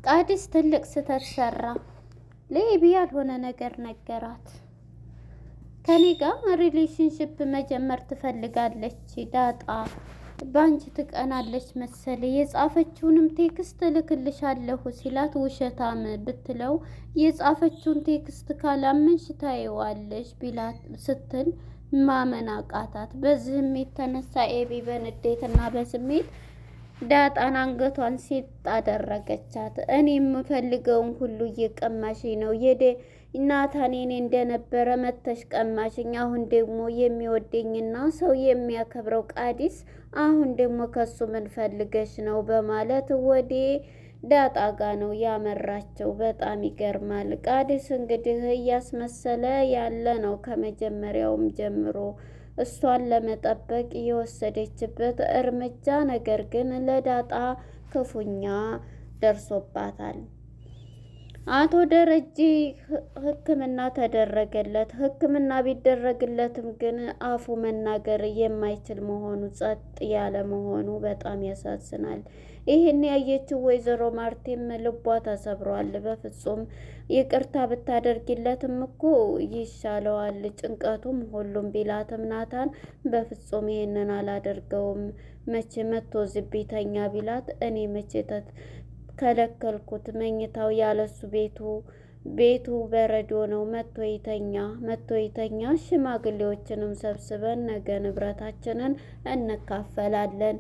ቃዲስ ትልቅ ስህተት ሰራ። ለኤቢ ያልሆነ ነገር ነገራት። ከኔ ጋር ሪሌሽንሽፕ መጀመር ትፈልጋለች ዳጣ። በአንቺ ትቀናለች መሰለ የጻፈችውንም ቴክስት እልክልሻለሁ ሲላት ውሸታም ብትለው የጻፈችውን ቴክስት ካላመንሽ ታየዋለሽ ቢላት ስትል ማመን አቃታት። በዚህም የተነሳ ኤቢ በንዴትና በስሜት ዳጣን አንገቷን ሴት አደረገቻት። እኔ የምፈልገውን ሁሉ እየቀማሽኝ ነው ናታን የኔ እንደነበረ መተሽ ቀማሽኝ። አሁን ደግሞ የሚወደኝና ሰው የሚያከብረው ቃዲስ አሁን ደግሞ ከሱ ምን ፈልገሽ ነው በማለት ወደ ዳጣ ጋ ነው ያመራቸው። በጣም ይገርማል። ቃዲስ እንግዲህ እያስመሰለ ያለ ነው ከመጀመሪያውም ጀምሮ እሷን ለመጠበቅ የወሰደችበት እርምጃ ነገር ግን ለዳጣ ክፉኛ ደርሶባታል። አቶ ደረጀ ሕክምና ተደረገለት። ሕክምና ቢደረግለትም ግን አፉ መናገር የማይችል መሆኑ ጸጥ ያለ መሆኑ በጣም ያሳዝናል። ይህን ያየችው ወይዘሮ ማርቴም ልቧ ተሰብሯል። በፍጹም ይቅርታ ብታደርጊለትም እኮ ይሻለዋል ጭንቀቱም ሁሉም ቢላትም ናታን በፍጹም ይህንን አላደርገውም መቼ መቶ ዝቢተኛ ቢላት እኔ መቼ ከለከልኩት መኝታው ያለሱ ቤቱ በረዶ ነው መቶ ይተኛ ሽማግሌዎችንም ሰብስበን ነገ ንብረታችንን እንካፈላለን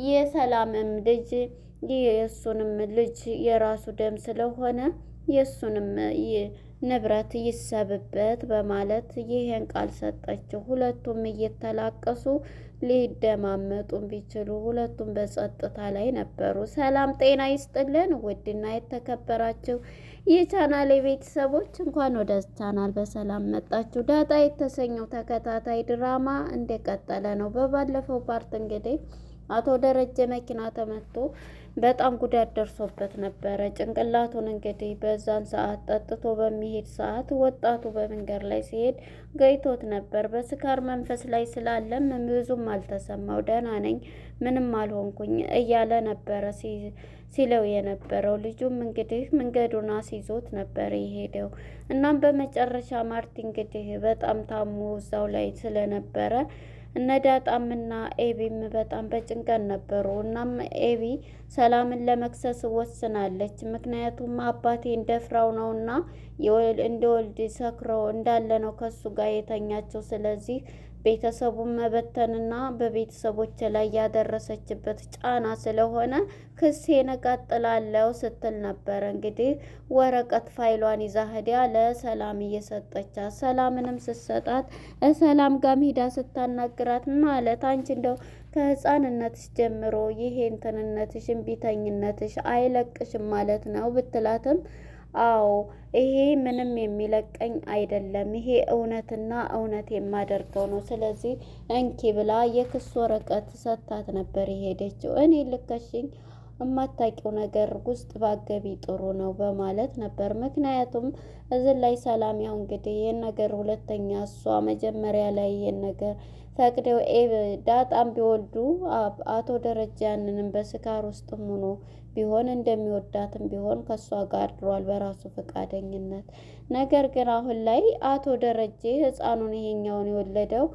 የሰላምም ልጅ የእሱንም ልጅ የራሱ ደም ስለሆነ የእሱንም ንብረት ይሰብበት በማለት ይሄን ቃል ሰጠችው። ሁለቱም እየተላቀሱ ሊደማመጡም ቢችሉ ሁለቱም በጸጥታ ላይ ነበሩ። ሰላም ጤና ይስጥልን ውድና የተከበራችሁ የቻናሌ ቤተሰቦች እንኳን ወደ ቻናል በሰላም መጣችሁ። ዳጣ የተሰኘው ተከታታይ ድራማ እንደቀጠለ ነው። በባለፈው ፓርት እንግዲህ አቶ ደረጀ መኪና ተመቶ በጣም ጉዳት ደርሶበት ነበረ። ጭንቅላቱን እንግዲህ በዛን ሰዓት ጠጥቶ በሚሄድ ሰዓት ወጣቱ በመንገድ ላይ ሲሄድ ገይቶት ነበር። በስካር መንፈስ ላይ ስላለም ብዙም አልተሰማው። ደህና ነኝ ምንም አልሆንኩኝ እያለ ነበረ ሲለው የነበረው። ልጁም እንግዲህ መንገዱን አስይዞት ነበር የሄደው። እናም በመጨረሻ ማርቲ እንግዲህ በጣም ታሞ እዛው ላይ ስለነበረ እነ ዳጣምና ኤቢም በጣም በጭንቀት ነበሩ። እናም ኤቢ ሰላምን ለመክሰስ ወስናለች። ምክንያቱም አባቴን ደፍራው ነውና እንደወልድ ሰክሮ እንዳለ ነው ከሱ ጋር የተኛቸው። ስለዚህ ቤተሰቡን መበተንና በቤተሰቦች ላይ ያደረሰችበት ጫና ስለሆነ ክሴን እቀጥላለሁ ስትል ነበር። እንግዲህ ወረቀት ፋይሏን ይዛ ሄዳ ለሰላም እየሰጠቻት፣ ሰላምንም ስትሰጣት ሰላም ጋር ሄዳ ስታናግራት ማለት አንቺ እንደው ከህፃንነትሽ ጀምሮ ይሄ እንትንነትሽ እምቢተኝነትሽ አይለቅሽም ማለት ነው ብትላትም አዎ ይሄ ምንም የሚለቀኝ አይደለም፣ ይሄ እውነትና እውነት የማደርገው ነው። ስለዚህ እንኪ ብላ የክስ ወረቀት ሰጥታት ነበር የሄደችው። እኔ ልከሽኝ የማታውቂው ነገር ውስጥ ባገቢ ጥሩ ነው በማለት ነበር። ምክንያቱም እዚህ ላይ ሰላም ያው እንግዲህ ይህን ነገር ሁለተኛ እሷ መጀመሪያ ላይ ይህን ነገር ፈቅደው ዳጣም ቢወልዱ አቶ ደረጃ ያንንም በስካር ውስጥም ሆኖ ቢሆን እንደሚወዳትም ቢሆን ከእሷ ጋር ድሯል በራሱ ፈቃደኝነት። ነገር ግን አሁን ላይ አቶ ደረጀ ህፃኑን ይሄኛውን የወለደው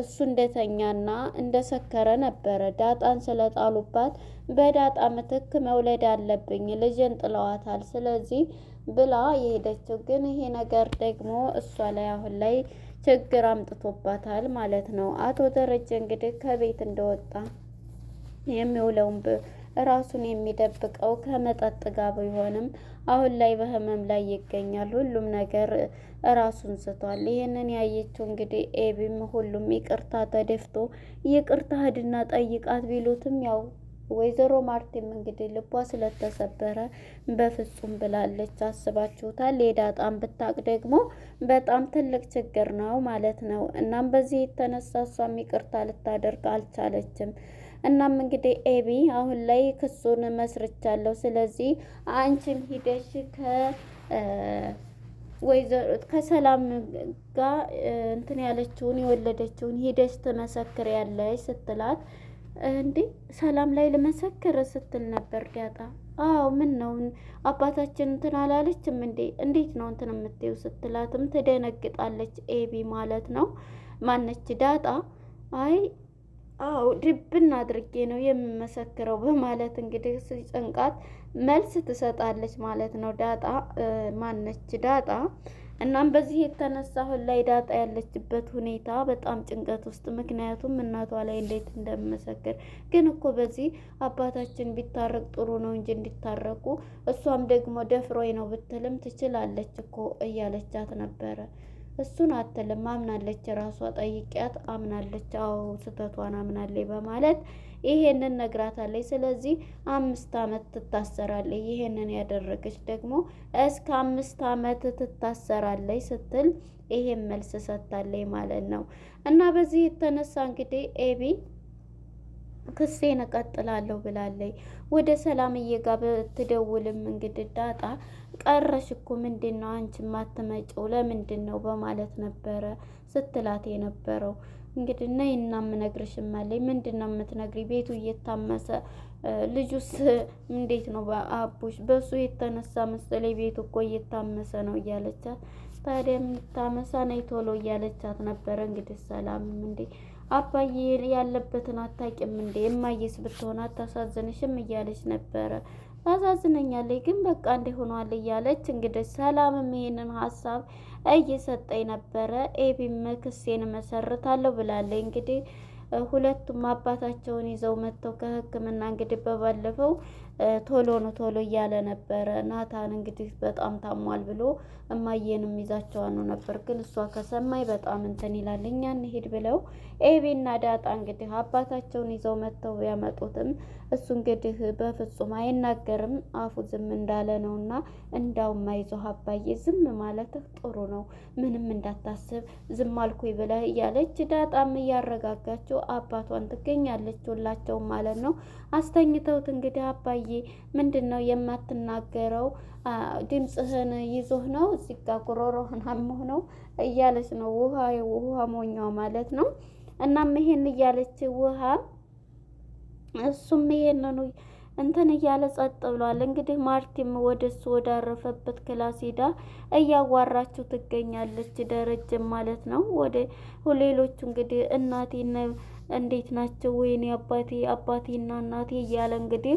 እሱ እንደተኛና እንደሰከረ ነበረ። ዳጣን ስለጣሉባት በዳጣ ምትክ መውለድ አለብኝ ልጅን ጥለዋታል፣ ስለዚህ ብላ የሄደችው። ግን ይሄ ነገር ደግሞ እሷ ላይ አሁን ላይ ችግር አምጥቶባታል ማለት ነው። አቶ ደረጀ እንግዲህ ከቤት እንደወጣ የሚውለውን ራሱን የሚደብቀው ከመጠጥ ጋር ቢሆንም አሁን ላይ በህመም ላይ ይገኛል። ሁሉም ነገር ራሱን ስቷል። ይህንን ያየችው እንግዲህ ኤቢም ሁሉም ይቅርታ ተደፍቶ ይቅርታ ሂድና ጠይቃት ቢሉትም ያው ወይዘሮ ማርቲም እንግዲህ ልቧ ስለተሰበረ በፍጹም ብላለች። አስባችሁታል? የዳጣም ብታቅ ደግሞ በጣም ትልቅ ችግር ነው ማለት ነው። እናም በዚህ የተነሳ እሷም ይቅርታ ልታደርግ አልቻለችም። እናም እንግዲህ ኤቢ አሁን ላይ ክሱን መስርቻለሁ፣ ስለዚህ አንቺም ሂደሽ ከሰላም ጋር እንትን ያለችውን የወለደችውን ሂደሽ ትመሰክሪያለሽ ስትላት እንዴ ሰላም ላይ ልመሰክር ስትል ነበር ዳጣ። አዎ ምን ነው አባታችን እንትን አላለችም እንዴ? እንዴት ነው እንትን የምትይው ስትላትም ትደነግጣለች። ኤቢ ማለት ነው ማነች ዳጣ። አይ አዎ ድብን አድርጌ ነው የምመሰክረው በማለት እንግዲህ ሲጨንቃት መልስ ትሰጣለች ማለት ነው ዳጣ ማነች ዳጣ። እናም በዚህ የተነሳ አሁን ላይ ዳጣ ያለችበት ሁኔታ በጣም ጭንቀት ውስጥ፣ ምክንያቱም እናቷ ላይ እንዴት እንደምመሰክር ግን እኮ በዚህ አባታችን ቢታረቅ ጥሩ ነው እንጂ እንዲታረቁ እሷም ደግሞ ደፍሮኝ ነው ብትልም ትችላለች እኮ እያለቻት ነበረ። እሱን አትልም፣ አምናለች፣ ራሷ ጠይቂያት አምናለች። አዎ ስህተቷን አምናለች በማለት ይሄንን ነግራታለች። ስለዚህ 5 አመት ትታሰራለች፣ ይሄንን ያደረገች ደግሞ እስከ 5 አመት ትታሰራለች ስትል ይሄን መልስ ሰጥታለች ማለት ነው። እና በዚህ የተነሳ እንግዲህ ኤቢ ክሴን እቀጥላለሁ ብላለች። ወደ ሰላምዬ ጋር ብትደውልም እንግዲህ ዳጣ ቀረሽ እኮ ምንድን ነው አንቺ ማትመጪው ለምንድን ነው በማለት ነበረ ስትላት የነበረው። እንግዲህ ነይና የምነግርሽም አለኝ። ምንድን ነው የምትነግሪ? ቤቱ እየታመሰ ልጁስ እንዴት ነው አቡሽ? በሱ የተነሳ መሰለኝ ቤቱ እኮ እየታመሰ ነው እያለቻት፣ ታዲያ የሚታመሳ ነይ ቶሎ እያለቻት ነበረ። እንግዲህ ሰላምም እንዴ አባዬ ያለበትን አታውቂም እንዴ? እማዬስ ብትሆን አታሳዝንሽም እያለች ነበረ። ታሳዝነኛለች ግን በቃ እንደ ሆኗል እያለች እንግዲህ ሰላምም ይሄንን ሀሳብ እየሰጠኝ ነበረ። ኤቢም ክሴን መሰርታለሁ ብላለች። እንግዲህ ሁለቱም አባታቸውን ይዘው መጥተው ከሕክምና እንግዲህ በባለፈው ቶሎ እያለ ነበረ ናታን እንግዲህ በጣም ታሟል ብሎ እማዬንም ይዛቸዋኑ ነበር። ግን እሷ ከሰማይ በጣም እንትን ይላል። እኛ እንሂድ ብለው ኤቢና ዳጣ እንግዲህ አባታቸውን ይዘው መጥተው ያመጡትም እሱ እንግዲህ በፍጹም አይናገርም፣ አፉ ዝም እንዳለ ነው። እና እንዳውም አይዞህ አባዬ ዝም ማለትህ ጥሩ ነው፣ ምንም እንዳታስብ ዝም አልኩኝ ብለህ እያለች ዳጣም እያረጋጋቸው አባቷን ትገኛለች ሁላቸውም ማለት ነው። አስተኝተውት እንግዲህ አባዬ ምንድን ነው የማትናገረው? ድምፅህን ይዞህ ነው እዚህ ጋ ጉሮሮህን አሞህ ነው እያለች ነው ውሃ ሞኛው ማለት ነው። እናም ይሄን እያለች ውሃ እሱም ይሄንኑ እንትን እያለ ጸጥ ብሏል። እንግዲህ ማርቲም ወደሱ ወዳረፈበት ክላስ ሄዳ እያዋራችው ትገኛለች። ደረጀም ማለት ነው ወደ ሌሎቹ እንግዲህ እናቴና እንዴት ናቸው? ወይኔ አባቴና እናቴ እያለ እንግዲህ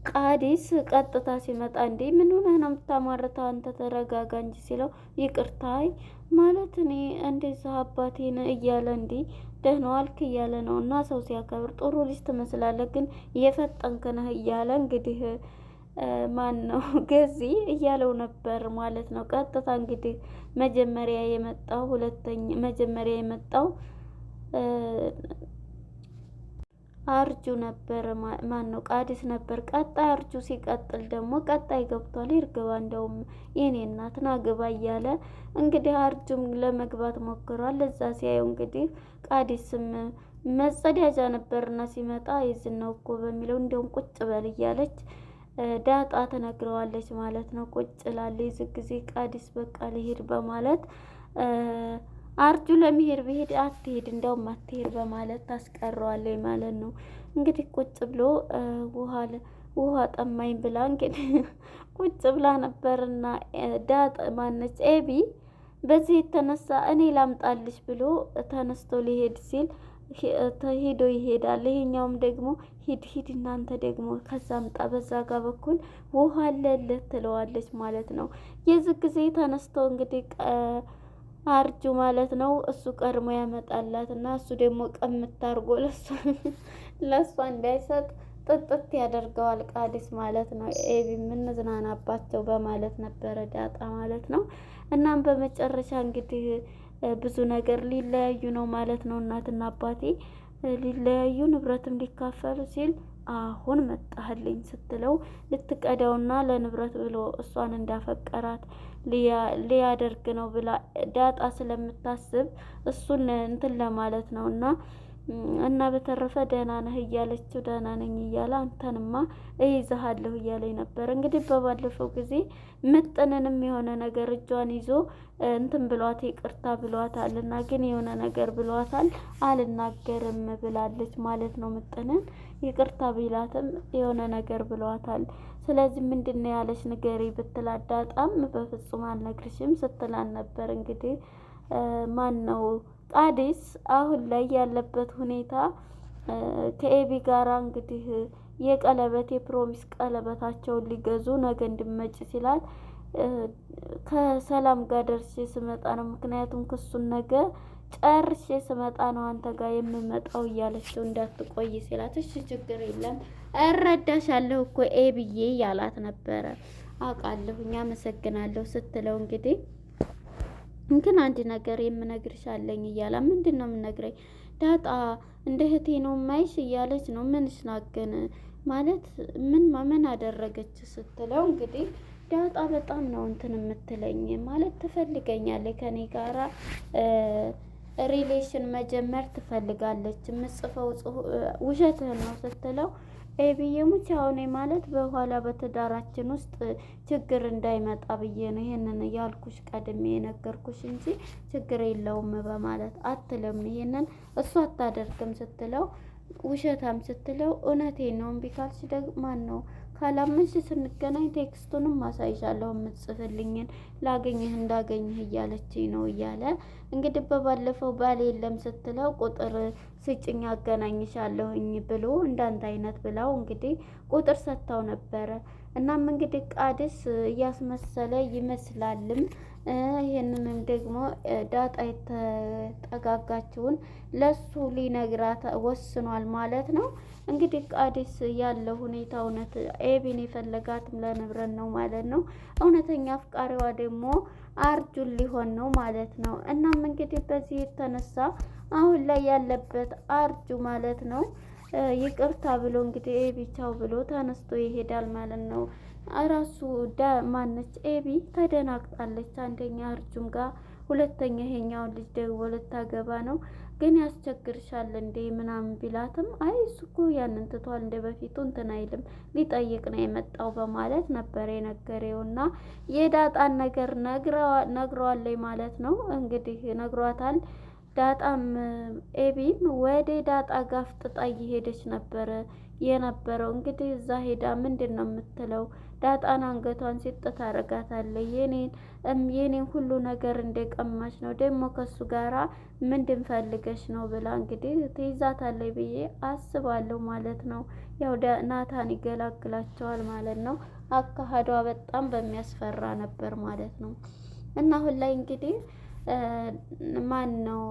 ቃዲስ ቀጥታ ሲመጣ እንዴ ምን ሆነህ ነው የምታማርተው? አንተ ተረጋጋ እንጂ ሲለው ይቅርታይ ማለት እኔ እንደዛ አባቴን እያለ እንዴ ደህና ዋልክ እያለ ነው። እና ሰው ሲያከብር ጥሩ ልጅ ትመስላለህ ግን የፈጠንክ ነህ እያለ እንግዲህ ማን ነው ገዚ እያለው ነበር ማለት ነው። ቀጥታ እንግዲህ መጀመሪያ የመጣው አርጁ ነበር። ማን ነው ቃዲስ ነበር። ቀጣይ አርጁ ሲቀጥል ደግሞ ቀጣይ ገብቷል። ይርግባ እንደውም የኔ እናት ና ግባ እያለ እንግዲህ አርጁም ለመግባት ሞክሯል። እዛ ሲያየው እንግዲህ ቃዲስም መጸዳጃ ነበርና ሲመጣ ይዝነው እኮ በሚለው እንደውም ቁጭ በል እያለች ዳጣ ተነግረዋለች ማለት ነው። ቁጭ ላለች ዝግ ጊዜ ቃዲስ በቃ ልሄድ በማለት አርጁ ለመሄድ ብሄድ አትሄድ እንደውም አትሄድ በማለት ታስቀረዋለች ማለት ነው። እንግዲህ ቁጭ ብሎ ውሃ ጠማኝ ብላ እንግዲህ ቁጭ ብላ ነበርና ዳጥ ማነች ኤቢ በዚህ የተነሳ እኔ ላምጣልሽ ብሎ ተነስቶ ሊሄድ ሲል ሄዶ ይሄዳል። ይሄኛውም ደግሞ ሂድ እናንተ ደግሞ ከዛ አምጣ በዛ ጋር በኩል ውሃ አለልህ ትለዋለች ማለት ነው። የዚህ ጊዜ ተነስቶ እንግዲህ አርጁ ማለት ነው እሱ ቀድሞ ያመጣላት እና እሱ ደግሞ ቀምታርጎ ለእሷ እንዳይሰጥ ጥጥት ያደርገዋል ቃዲስ ማለት ነው። ኤቢ የምንዝናናባቸው በማለት ነበረ ዳጣ ማለት ነው። እናም በመጨረሻ እንግዲህ ብዙ ነገር ሊለያዩ ነው ማለት ነው። እናትና አባቴ ሊለያዩ ንብረትም ሊካፈሉ ሲል አሁን መጣህልኝ ስትለው ልትቀዳውና ለንብረት ብሎ እሷን እንዳፈቀራት ሊያደርግ ነው ብላ ዳጣ ስለምታስብ እሱን እንትን ለማለት ነው። እና በተረፈ ደህና ነህ እያለችው ደህና ነኝ እያለ አንተንማ እይዝሃለሁ እያለኝ ነበር። እንግዲህ በባለፈው ጊዜ ምጥንንም የሆነ ነገር እጇን ይዞ እንትን ብሏት ይቅርታ ብሏታል እና ግን የሆነ ነገር ብሏታል አልናገርም ብላለች ማለት ነው። ምጥንን ይቅርታ ቢላትም የሆነ ነገር ብሏታል። ስለዚህ ምንድን ነው ያለሽ ንገሪ ብትላት ዳጣም በፍጹም አልነግርሽም ስትላን ነበር። እንግዲህ ማን ነው ቃዲስ አሁን ላይ ያለበት ሁኔታ ከኤቢ ጋራ እንግዲህ የቀለበት የፕሮሚስ ቀለበታቸውን ሊገዙ ነገ እንድመጭ ሲላት ከሰላም ጋር ደርሼ ስመጣ ነው፣ ምክንያቱም ክሱን ነገ ጨርሼ ስመጣ ነው አንተ ጋር የምመጣው እያለችው እንዳትቆይ ሲላት፣ እሺ ችግር የለም እረዳሻለሁ እኮ ኤብዬ ያላት ነበረ። አውቃለሁኝ አመሰግናለሁ ስትለው እንግዲህ ግን አንድ ነገር የምነግርሽ አለኝ እያላ፣ ምንድን ነው የምነግረኝ? ዳጣ እንደ እህቴ ነው ማይሽ እያለች ነው። ምንሽ ናገን ማለት ምን አደረገች ስትለው እንግዲህ ዳጣ በጣም ነው እንትን የምትለኝ ማለት ትፈልገኛለች፣ ከኔ ጋራ ሪሌሽን መጀመር ትፈልጋለች። የምጽፈው ውሸትህን ነው ስትለው ኤቢዬ ሙች አሁኔ ማለት በኋላ በትዳራችን ውስጥ ችግር እንዳይመጣ ብዬ ነው ይሄንን ያልኩሽ ቀድሜ የነገርኩሽ እንጂ ችግር የለውም በማለት አትልም። ይሄንን እሱ አታደርግም ስትለው ውሸታም ስትለው እውነቴን ነው እምቢ ካልሽ ደግሞ ማን ነው ካላመንሽ ስንገናኝ ቴክስቱንም ማሳይሻለሁ የምትጽፍልኝን ላገኝህ እንዳገኝህ እያለችኝ ነው እያለ እንግዲህ በባለፈው ባል የለም ስትለው ቁጥር ስጭኝ አገናኝሻለሁኝ ብሎ እንዳንተ አይነት ብለው እንግዲህ ቁጥር ሰጥታው ነበረ። እናም እንግዲህ ቃድስ እያስመሰለ ይመስላልም ይህንንም ደግሞ ዳጣ የተጠጋጋችውን ለሱ ሊነግራት ወስኗል ማለት ነው። እንግዲህ ቃዲስ ያለው ሁኔታ እውነት ኤቢን የፈለጋትም ለንብረት ነው ማለት ነው። እውነተኛ አፍቃሪዋ ደግሞ አርጁን ሊሆን ነው ማለት ነው። እናም እንግዲህ በዚህ የተነሳ አሁን ላይ ያለበት አርጁ ማለት ነው ይቅርታ ብሎ እንግዲህ ኤቢ ቻው ብሎ ተነስቶ ይሄዳል ማለት ነው። እራሱ ማነች ኤቢ ተደናግጣለች። አንደኛ አርጁም ጋር፣ ሁለተኛ ይሄኛውን ልጅ ደግሞ ልታገባ ነው ግን ያስቸግርሻል እንዴ ምናምን ቢላትም አይ እሱ እኮ ያንን ትቷል እንደ በፊቱ እንትን አይልም ሊጠይቅ ነው የመጣው በማለት ነበር የነገሬውና የዳጣን ነገር ነግረዋለኝ ማለት ነው። እንግዲህ ነግሯታል። ዳጣም ኤቢም ወደ ዳጣ ጋፍጥጣ እየሄደች ነበረ የነበረው። እንግዲህ እዛ ሄዳ ምንድን ነው የምትለው? ዳጣን አንገቷን ሲጥ ታረጋታለች። የኔን ሁሉ ነገር እንደቀማች ነው ደግሞ ከሱ ጋራ ምንድን ፈልገሽ ነው ብላ እንግዲህ ትይዛታለች ብዬ አስባለሁ ማለት ነው። ያው ናታን ይገላግላቸዋል ማለት ነው። አካሄዷ በጣም በሚያስፈራ ነበር ማለት ነው። እና አሁን ላይ እንግዲህ ማን ነው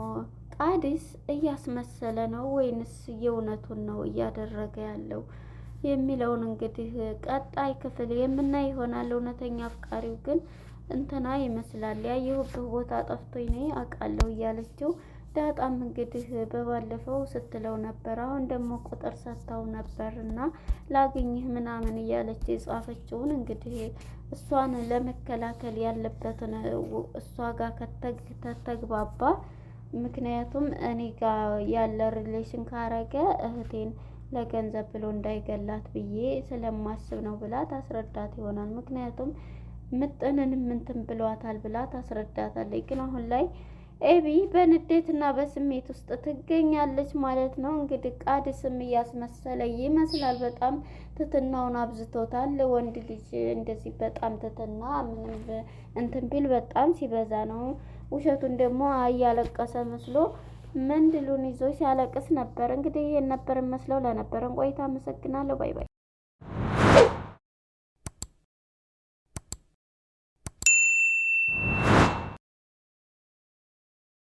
ቃዲስ እያስመሰለ ነው ወይንስ የእውነቱን ነው እያደረገ ያለው የሚለውን እንግዲህ ቀጣይ ክፍል የምናይ ይሆናል። እውነተኛ አፍቃሪው ግን እንትና ይመስላል ያየሁበት ቦታ ጠፍቶኝ ነው አውቃለሁ እያለችው ዳጣም እንግዲህ በባለፈው ስትለው ነበር። አሁን ደግሞ ቁጥር ሰጥታው ነበር እና ላግኝህ ምናምን እያለች የጻፈችውን እንግዲህ እሷን ለመከላከል ያለበትን እሷ ጋር ከተግባባ ምክንያቱም እኔ ጋር ያለ ሪሌሽን ካረገ እህቴን ለገንዘብ ብሎ እንዳይገላት ብዬ ስለማስብ ነው ብላ ታስረዳት ይሆናል። ምክንያቱም ምጥንን ምንትን ብሏታል ብላ ታስረዳታለች። ግን አሁን ላይ ኤቢ በንዴትና በስሜት ውስጥ ትገኛለች ማለት ነው። እንግዲህ ቃዲስም እያስመሰለ ይመስላል። በጣም ትትናውን አብዝቶታል። ወንድ ልጅ እንደዚህ በጣም ትትና ምንም እንትን ቢል በጣም ሲበዛ ነው። ውሸቱን ደግሞ እያለቀሰ መስሎ መንድሉን ይዞ ሲያለቅስ ነበር። እንግዲህ ይሄን ነበር መስለው። ለነበረን ቆይታ አመሰግናለሁ። ባይ ባይ።